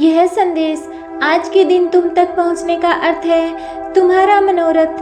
यह संदेश आज के दिन तुम तक पहुंचने का अर्थ है तुम्हारा मनोरथ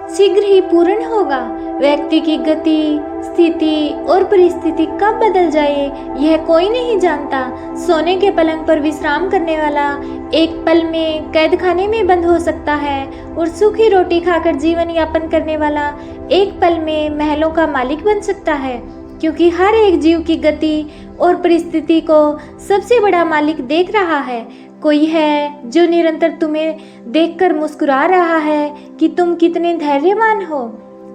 शीघ्र ही पूर्ण होगा। व्यक्ति की गति, स्थिति और परिस्थिति कब बदल जाए यह कोई नहीं जानता। सोने के पलंग पर विश्राम करने वाला एक पल में कैद खाने में बंद हो सकता है और सूखी रोटी खाकर जीवन यापन करने वाला एक पल में महलों का मालिक बन सकता है। क्योंकि हर एक जीव की गति और परिस्थिति को सबसे बड़ा मालिक देख रहा है। कोई है जो निरंतर तुम्हें देखकर मुस्कुरा रहा है कि तुम कितने धैर्यवान हो,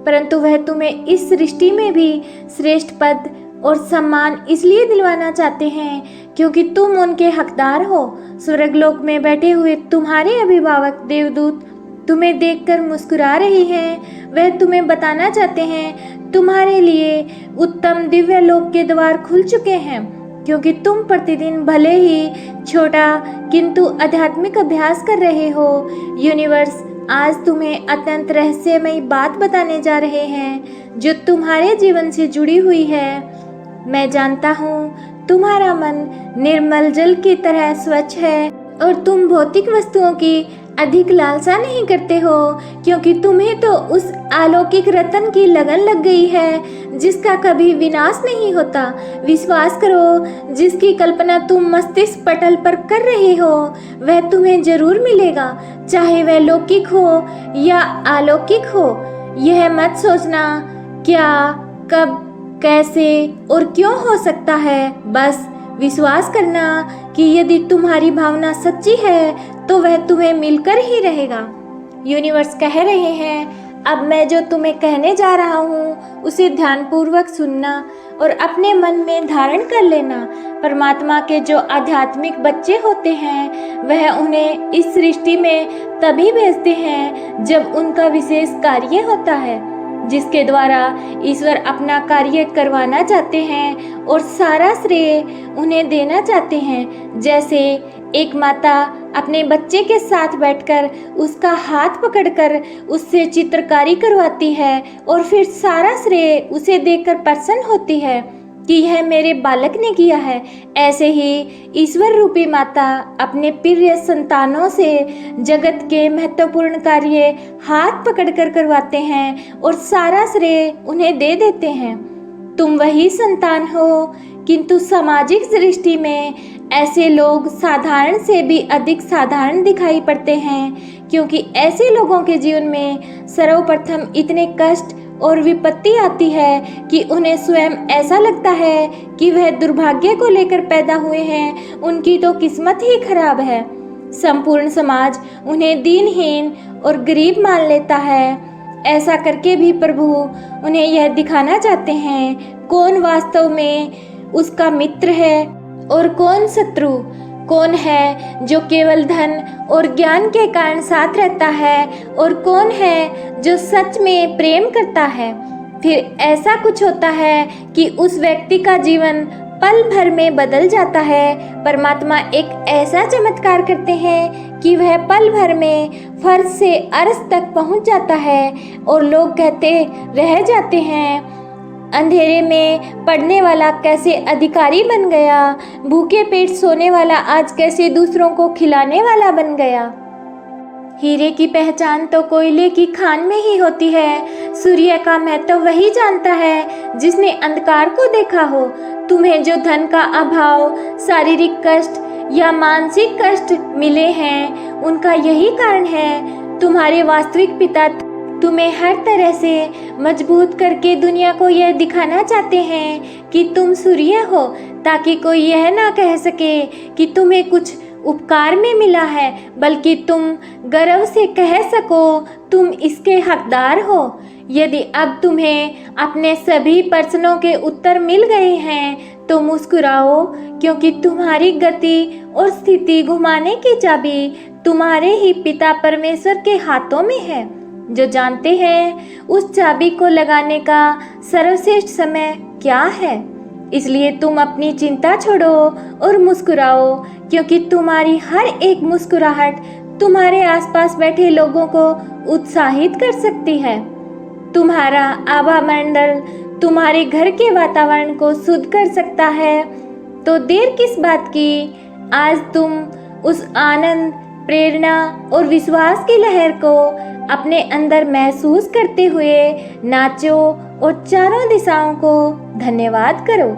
परंतु वह तुम्हें इस सृष्टि में भी श्रेष्ठ पद और सम्मान इसलिए दिलवाना चाहते हैं क्योंकि तुम उनके हकदार हो। स्वर्गलोक में बैठे हुए तुम्हारे अभिभावक देवदूत तुम्हें देखकर मुस्कुरा रहे हैं। वह तुम्हें बताना चाहते हैं तुम्हारे लिए उत्तम दिव्य लोक के द्वार खुल चुके हैं, क्योंकि तुम प्रतिदिन भले ही छोटा किंतु आध्यात्मिक अभ्यास कर रहे हो। यूनिवर्स आज तुम्हें अत्यंत रहस्यमयी बात बताने जा रहे हैं जो तुम्हारे जीवन से जुड़ी हुई है। मैं जानता हूँ तुम्हारा मन निर्मल जल की तरह स्वच्छ है और तुम भौतिक वस्तुओं की अधिक लालसा नहीं करते हो, क्योंकि तुम्हें तो उस अलौकिक रत्न की लगन लग गई है जिसका कभी विनाश नहीं होता। विश्वास करो, जिसकी कल्पना तुम मस्तिष्क पटल पर कर रहे हो वह तुम्हें जरूर मिलेगा, चाहे वह लौकिक हो या अलौकिक हो। यह मत सोचना क्या, कब, कैसे और क्यों हो सकता है। बस विश्वास करना कि यदि तुम्हारी भावना सच्ची है तो वह तुम्हें मिलकर ही रहेगा। यूनिवर्स कह रहे हैं अब मैं जो तुम्हें कहने जा रहा हूँ उसे ध्यानपूर्वक सुनना और अपने मन में धारण कर लेना। परमात्मा के जो आध्यात्मिक बच्चे होते हैं वह उन्हें इस सृष्टि में तभी भेजते हैं जब उनका विशेष कार्य होता है, जिसके द्वारा ईश्वर अपना कार्य करवाना चाहते हैं और सारा श्रेय उन्हें देना चाहते हैं। जैसे एक माता अपने बच्चे के साथ बैठकर उसका हाथ पकड़कर उससे चित्रकारी करवाती है और फिर सारा श्रेय उसे देखकर प्रसन्न होती है कि यह मेरे बालक ने किया है। ऐसे ही ईश्वर रूपी माता अपने प्रिय संतानों से जगत के महत्वपूर्ण कार्य हाथ पकड़कर करवाते हैं और सारा श्रेय उन्हें दे देते हैं। तुम वही संतान हो, किंतु सामाजिक दृष्टि में ऐसे लोग साधारण से भी अधिक साधारण दिखाई पड़ते हैं, क्योंकि ऐसे लोगों के जीवन में सर्वप्रथम इतने कष्ट और विपत्ति आती है कि उन्हें स्वयं ऐसा लगता है कि वह दुर्भाग्य को लेकर पैदा हुए हैं, उनकी तो किस्मत ही खराब है। संपूर्ण समाज उन्हें दीनहीन और गरीब मान लेता है। ऐसा करके भी प्रभु उन्हें यह दिखाना चाहते हैं कौन वास्तव में उसका मित्र है और कौन शत्रु, कौन है जो केवल धन और ज्ञान के कारण साथ रहता है और कौन है जो सच में प्रेम करता है। फिर ऐसा कुछ होता है कि उस व्यक्ति का जीवन पल भर में बदल जाता है। परमात्मा एक ऐसा चमत्कार करते हैं कि वह पल भर में फर्श से अर्श तक पहुंच जाता है और लोग कहते रह जाते हैं अंधेरे में पढ़ने वाला कैसे अधिकारी बन गया, भूखे पेट सोने वाला आज कैसे दूसरों को खिलाने वाला बन गया। हीरे की पहचान तो कोयले की खान में ही होती है। सूर्य का महत्व वही जानता है जिसने अंधकार को देखा हो। तुम्हें जो धन का अभाव, शारीरिक कष्ट या मानसिक कष्ट मिले हैं उनका यही कारण है। तुम्हारे वास्तविक पिता तुम्हें हर तरह से मजबूत करके दुनिया को यह दिखाना चाहते हैं कि तुम सूर्य हो, ताकि कोई यह ना कह सके कि तुम्हें कुछ उपकार में मिला है, बल्कि तुम गर्व से कह सको तुम इसके हकदार हो। यदि अब तुम्हें अपने सभी प्रश्नों के उत्तर मिल गए हैं तो मुस्कुराओ, क्योंकि तुम्हारी गति और स्थिति घुमाने की चाबी तुम्हारे ही पिता परमेश्वर के हाथों में है, जो जानते हैं उस चाबी को लगाने का सर्वश्रेष्ठ समय क्या है। इसलिए तुम अपनी चिंता छोड़ो और मुस्कुराओ, क्योंकि तुम्हारी हर एक मुस्कुराहट तुम्हारे आसपास बैठे लोगों को उत्साहित कर सकती है। तुम्हारा आभा मंडल तुम्हारे घर के वातावरण को शुद्ध कर सकता है। तो देर किस बात की, आज तुम उस आनंद, प्रेरणा और विश्वास की लहर को अपने अंदर महसूस करते हुए नाचो और चारों दिशाओं को धन्यवाद करो।